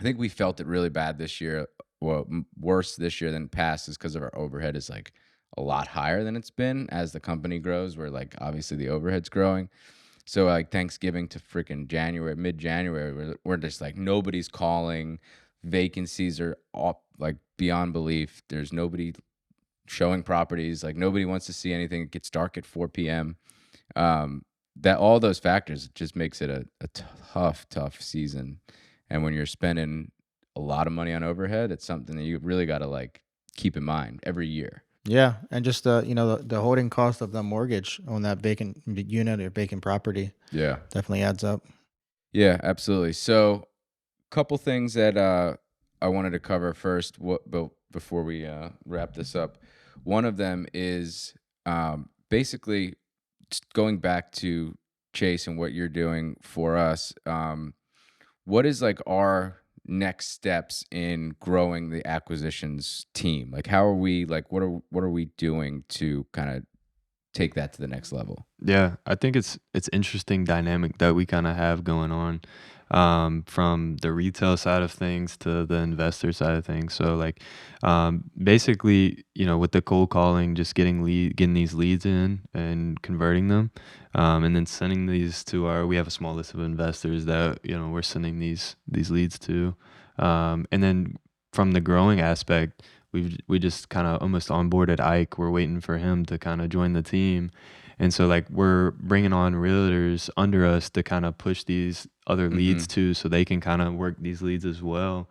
I think we felt it really bad this year. Well, worse this year than past is because of our overhead is like a lot higher than it's been as the company grows. Where like obviously the overhead's growing. So like Thanksgiving to freaking January, mid-January, we're just like nobody's calling. Vacancies are all like beyond belief. There's nobody showing properties. Like nobody wants to see anything. It gets dark at 4 p.m. That all those factors just makes it a tough season. And when you're spending a lot of money on overhead, it's something that you really got to like keep in mind every year. Yeah, and just the holding cost of the mortgage on that vacant unit or vacant property Yeah. definitely adds up. Yeah, absolutely. So, couple things that I wanted to cover first before we wrap this up. One of them is basically going back to Chase and what you're doing for us. What is like our next steps in growing the acquisitions team? Like how are we like what are we doing to kind of take that to the next level? Yeah, I think it's interesting dynamic that we kind of have going on, from the retail side of things to the investor side of things. So like, basically, with the cold calling, just getting these leads in and converting them, and then sending these to we have a small list of investors that we're sending these leads to, and then from the growing aspect, we just kind of almost onboarded Ike. We're waiting for him to kind of join the team. And so like we're bringing on realtors under us to kind of push these other leads too, so they can kind of work these leads as well.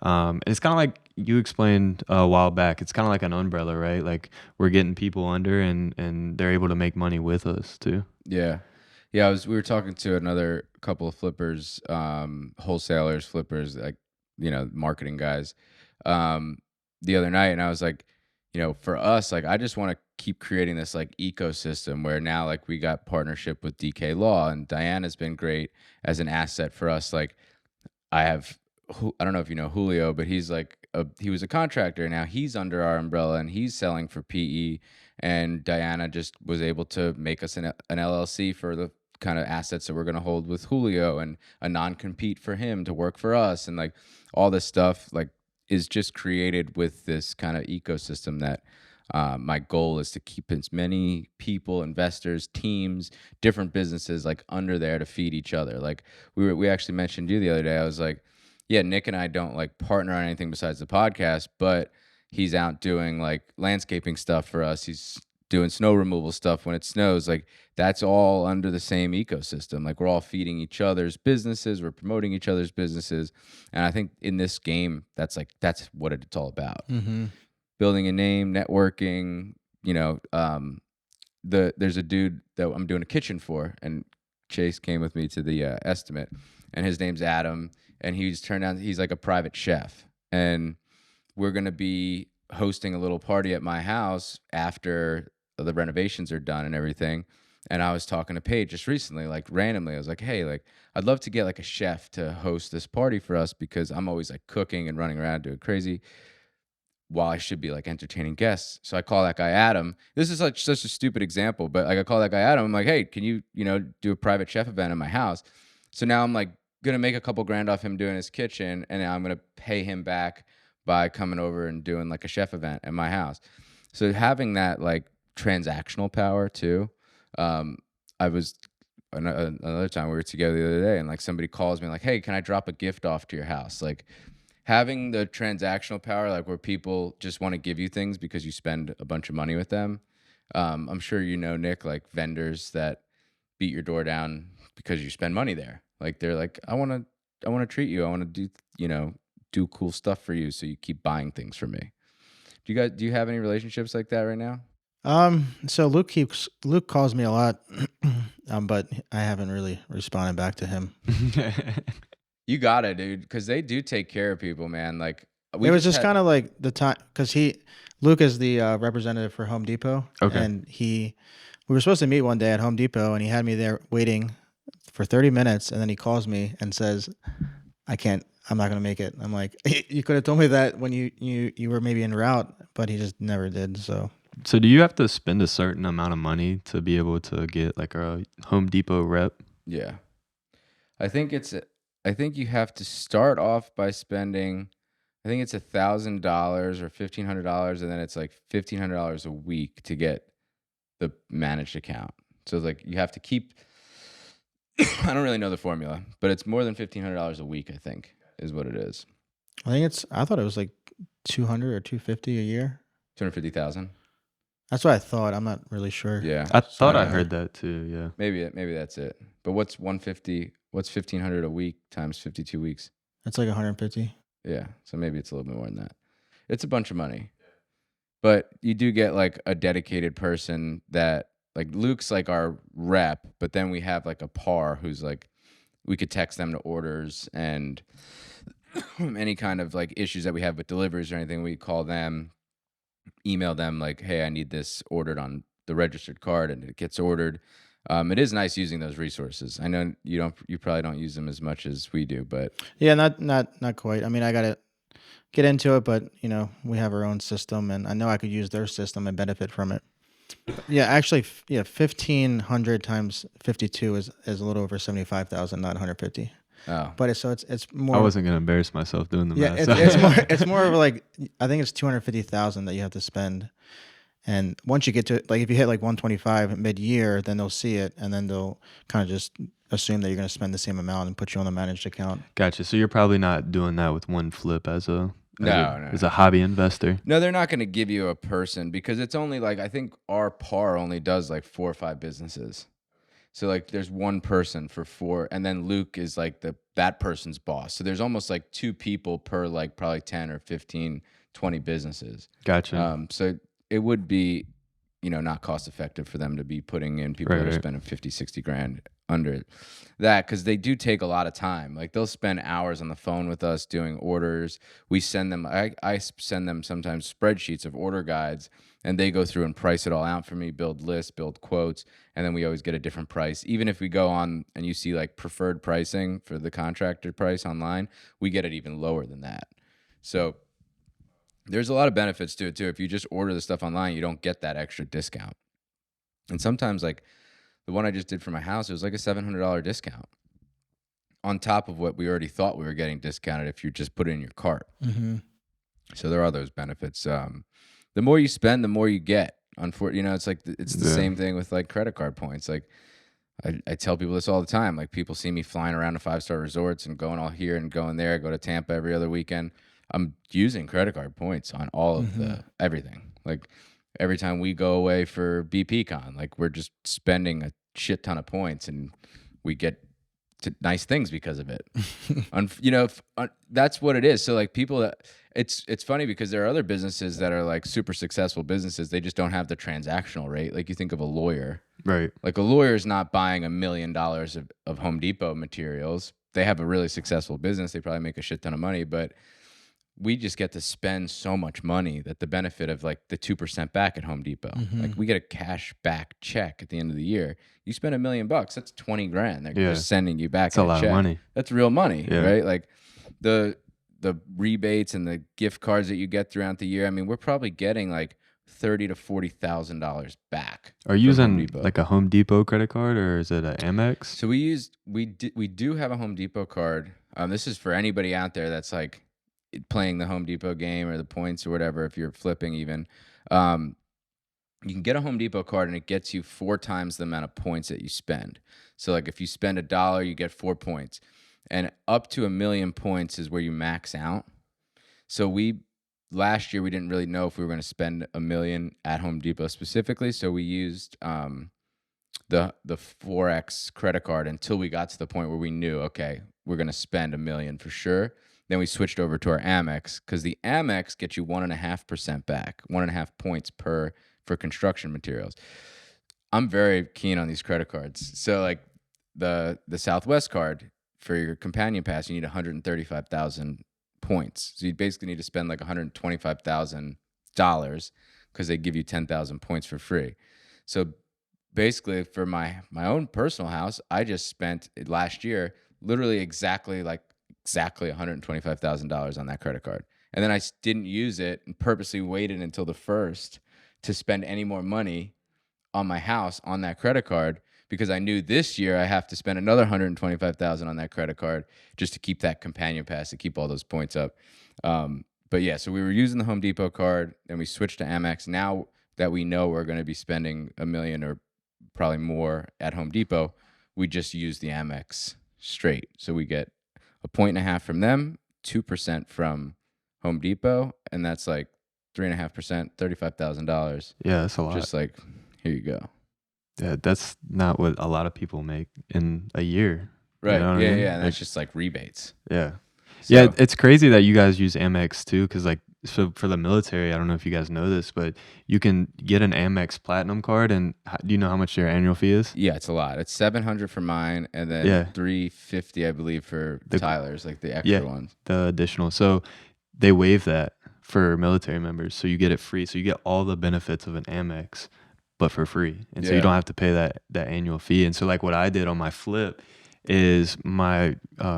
It's kind of like you explained a while back. It's kind of like an umbrella, right? Like we're getting people under and they're able to make money with us too. Yeah. Yeah, we were talking to another couple of flippers, wholesalers, flippers, like, marketing guys, the other night, and I was like, for us, like, I just want to keep creating this like ecosystem where now like we got partnership with DK Law, and Diana's been great as an asset for us. Like I don't know if you know Julio, but he was a contractor. Now he's under our umbrella and he's selling for PE, and Diana just was able to make us an LLC for the kind of assets that we're going to hold with Julio, and a non-compete for him to work for us, and like all this stuff. Like is just created with this kind of ecosystem that my goal is to keep as many people, investors, teams, different businesses like under there to feed each other. Like we actually mentioned you the other day. I was like, yeah, Nick and I don't like partner on anything besides the podcast, but he's out doing like landscaping stuff for us. He's doing snow removal stuff when it snows. Like that's all under the same ecosystem. Like we're all feeding each other's businesses, we're promoting each other's businesses. And I think in this game, that's what it's all about. Mm-hmm. Building a name, networking, there's a dude that I'm doing a kitchen for, and Chase came with me to the estimate, and his name's Adam, and he's like a private chef, and we're going to be hosting a little party at my house after the renovations are done and everything. And I was talking to Paige just recently, like randomly, I was like, hey, like I'd love to get like a chef to host this party for us because I'm always like cooking and running around doing crazy while I should be like entertaining guests. So I call that guy Adam. This is like such a stupid example, but like I call that guy Adam. I'm like, hey, can you, do a private chef event in my house? So now I'm like gonna make a couple grand off him doing his kitchen, and I'm gonna pay him back by coming over and doing like a chef event at my house. So having that like transactional power too. I was another time we were together the other day, and like somebody calls me like, hey, can I drop a gift off to your house? Like having the transactional power, like where people just want to give you things because you spend a bunch of money with them. I'm sure Nick, like vendors that beat your door down because you spend money there. Like they're like, I want to treat you. I want to do cool stuff for you, so you keep buying things from me. Do you have any relationships like that right now? So Luke calls me a lot, but I haven't really responded back to him. You got it, dude, because they do take care of people, man. Like it was just kind of like the time, because Luke is the representative for Home Depot. Okay. And we were supposed to meet one day at Home Depot, and he had me there waiting for 30 minutes, and then he calls me and says, I'm not going to make it. I'm like, hey, you could have told me that when you were maybe en route, but he just never did. So do you have to spend a certain amount of money to be able to get like a Home Depot rep? Yeah. I think you have to start off by spending, I think it's $1,000 or $1,500, and then it's like $1,500 a week to get the managed account. So it's like you have to keep, I don't really know the formula, but it's more than $1,500 a week, I think, is what it is. I thought it was like 200 or 250 a year. 250,000. That's what I thought. I'm not really sure. Yeah. I thought I heard that too. Yeah. Maybe that's it. But what's 150? What's 1,500 a week times 52 weeks? That's like 150. Yeah. So maybe it's a little bit more than that. It's a bunch of money. But you do get like a dedicated person that, like Luke's like our rep, but then we have like a par who's like, we could text them to orders and any kind of like issues that we have with deliveries or anything, we call them, email them like, hey, I need this ordered on the registered card, and it gets ordered. It is nice using those resources. I know you probably don't use them as much as we do, but yeah, not quite. I mean, I got to get into it, but we have our own system, and I know I could use their system and benefit from it. Yeah, actually, 1,500 times 52 is a little over 75,000, not 150. oh, But it's more. I wasn't gonna embarrass myself doing the Yeah, math. it's more of like, I think it's 250,000 that you have to spend. And once you get to, like, if you hit like 125 mid-year, then they'll see it, and then they'll kind of just assume that you're going to spend the same amount and put you on the managed account. Gotcha. So you're probably not doing that with one flip as a hobby investor. No, they're not going to give you a person, because it's only like, I think our par only does like 4 or 5 businesses. So like there's one person for 4, and then Luke is like that person's boss. So there's almost like 2 people per like probably 10 or 15, 20 businesses. Gotcha. So it would be, not cost effective for them to be putting in people that are spending 50, 60 grand under that, because they do take a lot of time. Like they'll spend hours on the phone with us doing orders. We send them, I send them sometimes spreadsheets of order guides, and they go through and price it all out for me, build lists, build quotes, and then we always get a different price. Even if we go on and you see like preferred pricing for the contractor price online, we get it even lower than that. So there's a lot of benefits to it too. If you just order the stuff online, you don't get that extra discount. And sometimes, like the one I just did for my house, it was like a $700 discount on top of what we already thought we were getting discounted if you just put it in your cart. Mm-hmm. So there are those benefits. The more you spend, the more you get. It's like it's the same thing with like credit card points. Like I tell people this all the time. Like people see me flying around to 5-star resorts and going all here and going there. I go to Tampa every other weekend. I'm using credit card points on all of the everything. Like every time we go away for BPCon, like we're just spending a shit ton of points and we get to nice things because of it. That's what it is. So like people that it's funny because there are other businesses that are like super successful businesses. They just don't have the transactional rate. Like you think of a lawyer, Right. like a lawyer is not buying $1 million of Home Depot materials. They have a really successful business. They probably make a shit ton of money, but we just get to spend so much money that the benefit of like the 2% back at Home Depot, like we get a cash back check at the end of the year. You spend $1 million, that's 20 grand. They're just sending you back. That's a lot of money. That's real money, right? Like the rebates and the gift cards that you get throughout the year. I mean, we're probably getting like $30,000 to $40,000 back. Are you using like a Home Depot credit card or is it an Amex? So we do have a Home Depot card. This is for anybody out there that's like playing the Home Depot game or the points or whatever. If you're flipping even, you can get a Home Depot card and it gets you 4 times the amount of points that you spend. So like if you spend $1, you get 4 points, and up to 1 million points is where you max out. So last year we didn't really know if we were going to spend 1 million at Home Depot specifically. So we used the 4X credit card until we got to the point where we knew, okay, we're going to spend 1 million for sure. Then we switched over to our Amex because the Amex gets you 1.5% back, 1.5 points for construction materials. I'm very keen on these credit cards. So like the Southwest card for your companion pass, you need 135,000 points. So you basically need to spend like $125,000 because they give you 10,000 points for free. So basically for my own personal house, I just spent last year literally exactly $125,000 on that credit card. And then I didn't use it and purposely waited until the first to spend any more money on my house on that credit card because I knew this year I have to spend another $125,000 on that credit card just to keep that companion pass, to keep all those points up. But yeah, so we were using the Home Depot card and we switched to Amex. Now that we know we're going to be spending $1 million or probably more at Home Depot, we just use the Amex straight. So we get 1.5 from them, 2% from Home Depot, and that's like 3.5%, $35,000. Yeah, that's a lot. Just like, here you go. Yeah, that's not what a lot of people make in a year. Right. You know what I mean? Yeah. And that's just like rebates. Yeah. So, Yeah, it's crazy that you guys use Amex too, because like, so for the military, I don't know if you guys know this, but you can get an Amex Platinum card, and do you know how much their annual fee is? Yeah, it's a lot. It's $700 for mine, and then $350, I believe, for Tyler's, like the extra ones. The additional. So they waive that for military members, so you get it free. So you get all the benefits of an Amex, but for free, and so you don't have to pay that annual fee. And so like what I did on my flip is my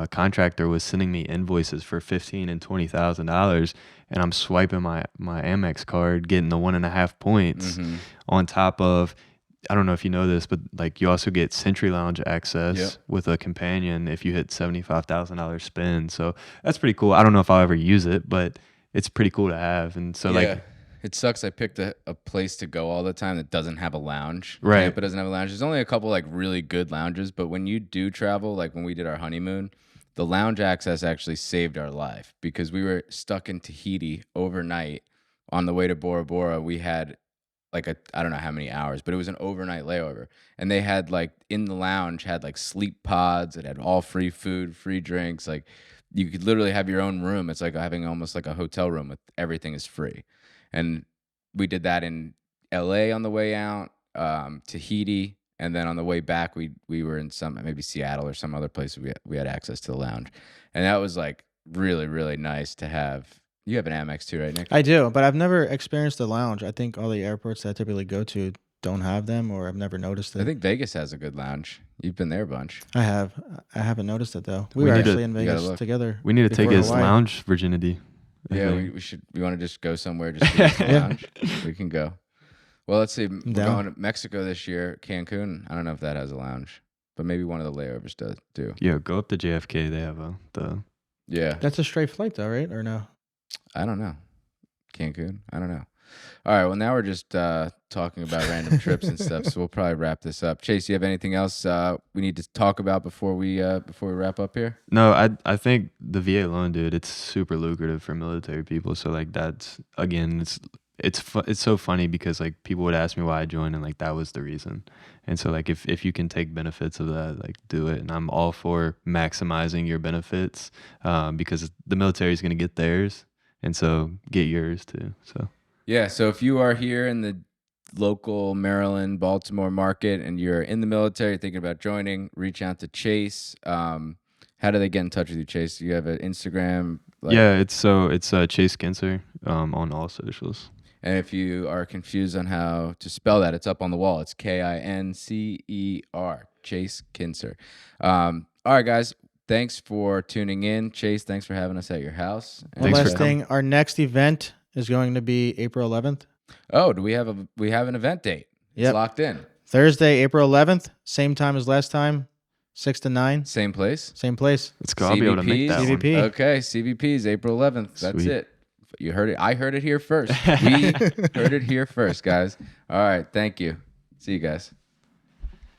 contractor was sending me invoices for $15,000 and $20,000, and I'm swiping my Amex card, getting the 1.5 points on top of. I don't know if you know this, but like you also get Century Lounge access with a companion if you hit $75,000 spend. So that's pretty cool. I don't know if I'll ever use it, but it's pretty cool to have. And so like. It sucks. I picked a place to go all the time that doesn't have a lounge. Right. Tampa doesn't have a lounge. There's only a couple like really good lounges, but when you do travel, like when we did our honeymoon, the lounge access actually saved our life because we were stuck in Tahiti overnight on the way to Bora Bora. We had like I don't know how many hours, but it was an overnight layover. And they had like in the lounge had like sleep pods. It had all free food, free drinks. Like you could literally have your own room. It's like having almost like a hotel room with everything is free. And we did that in LA on the way out, Tahiti, and then on the way back, we were in maybe Seattle or some other place. We had access to the lounge, and that was like really, really nice to have. You have an Amex too, right, Nick? I do, but I've never experienced the lounge. I think all the airports that I typically go to don't have them, or I've never noticed it. I think Vegas has a good lounge. You've been there a bunch. I have. I haven't noticed it though. We were actually in Vegas together. We need to take his Hawaii. lounge virginity. Yeah, we should. We want to just go somewhere, just to the lounge. We can go. Well, let's see. We're going to Mexico this year, Cancun. I don't know if that has a lounge, but maybe one of the layovers does do. Yeah, go up to JFK. They have Yeah. That's a straight flight though, right? Or no? I don't know. Cancun. I don't know. All right. Well, now we're just talking about random trips and stuff. So we'll probably wrap this up. Chase, you have anything else we need to talk about before we wrap up here? No, I think the VA loan, dude, it's super lucrative for military people. So like that's again, it's so funny because like people would ask me why I joined and like that was the reason. And so like if you can take benefits of that, like do it. And I'm all for maximizing your benefits because the military is going to get theirs, and so get yours too. So. Yeah, so if you are here in the local Maryland, Baltimore market and you're in the military thinking about joining, reach out to Chase. How do they get in touch with you, Chase? Do you have an Instagram? Yeah, it's Chase Kincer on all socials. And if you are confused on how to spell that, it's up on the wall. It's Kincer, Chase Kincer. All right, guys. Thanks for tuning in. Chase, thanks for having us at your house. One last thing, our next event is going to be April 11th. Oh, do we have an event date? It's locked in. Thursday, April 11th, same time as last time, 6 to 9. Same place? Same place. Let's go. I'll be able to make that CVP. one. Okay, CVP's April 11th. That's Sweet. it. You heard it. I heard it here first. We heard it here first, guys. All right, thank you. See you guys.